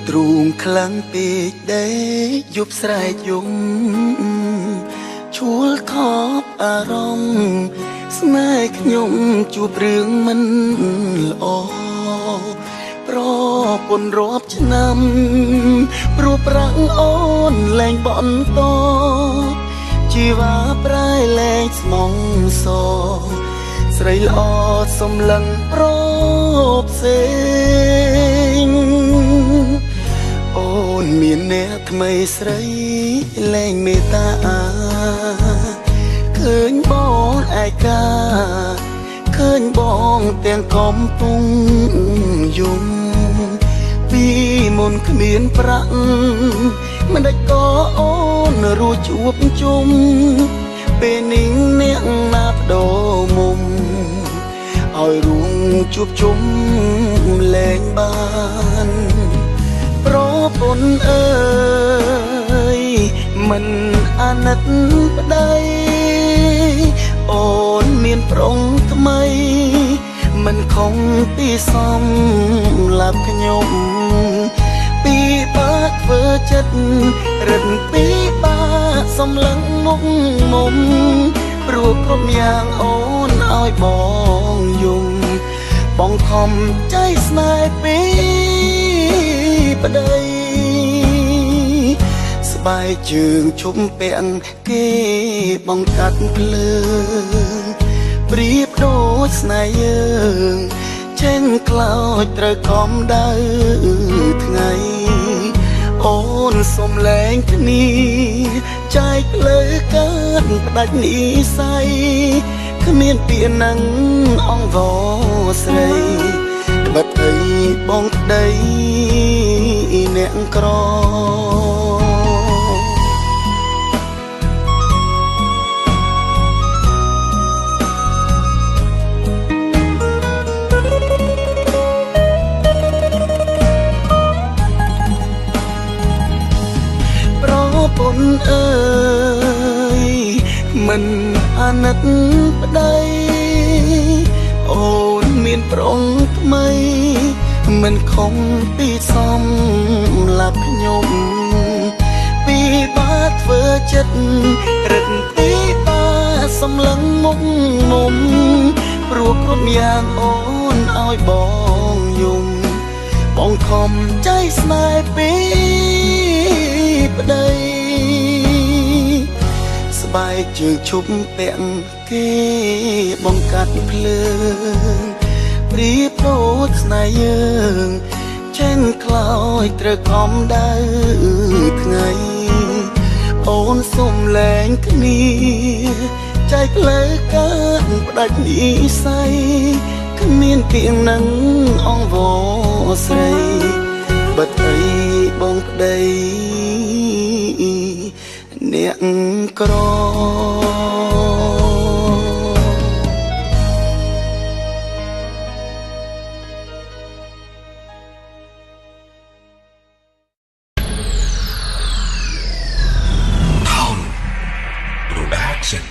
ទ្រូងខ្លាំងពេកដែរយប់ស្រែកយំឈួលខប់អារម្មណ៍ស្នេហ៍ខ្ញុំជួបរឿងមិនល្អប្រពន្ធរាប់ឆ្នាំព្រោះប្រាំងអូនលែងបន្តជីវ៉ាប្រែលែងស្មងសស្រីល្អសំឡឹងប្រផ្សេងអូនមានអ្នកថ្មីស្រីលែងមេត្តាឃើញបងឯកាឃើញបងទាំងកំពុងយំពីមុនគ្មានប្រាក់មិនដេចក៏អូនរួចជួបជុំពេលនេះអ្នកណាបដូរមុំឲ្យរួងជួបជុំលែងបានប្រពន្ធអើយមិនអាណិតប្តីអូនមានប្រុងថ្មីមិនខំពីសំឡាប់ខ្ញុំពីបាក់ធ្វើចិត្តរឹតពីបាក់សំឡឹងមុខមុំព្រោះគ្រប់យ៉ាងអូនឲ្យបងយំបងខំใจស្នេហ៍ពីប្តីស្បែកជើងជុំពាក់គេបងកាត់ភ្លើងប្រៀបដូចស្នេហ៍យើងចេញខ្លោចត្រូវកំដៅថ្ងៃអូនសុំលែងគ្នាចែកផ្លូវកើតផ្ដាច់និស័យគ្មានពាក្យនឹងអង្វរស្រីបិទអីបងក្ដីអ្នកក្រពន្ធអើយមិនអាណិតប្តីអូនមានប្រុងថ្មីមិនខំពីសំឡាប់ខ្ញុំពីបាធ្វើចិត្តរឹតពីបាសំឡឹងមុខមុំព្រោះគ្រប់យ៉ាងអូនឲ្យបងយំបងខំใจស្នេហ៍ពីប្តីស្បែកជើងឈប់ពាក់គេបងកាត់ភ្លើងប្រៀបដូចស្នេហ៍យើងចេញខ្លោចត្រូវកំដៅថ្ងៃអូនសុំលែងគ្នាចែកផ្លូវកើតផ្ដាច់និស័យគ្មានពាក្យនឹងអង្វរស្រីបិទអីបងប្ដីអ្នកក្រTown Production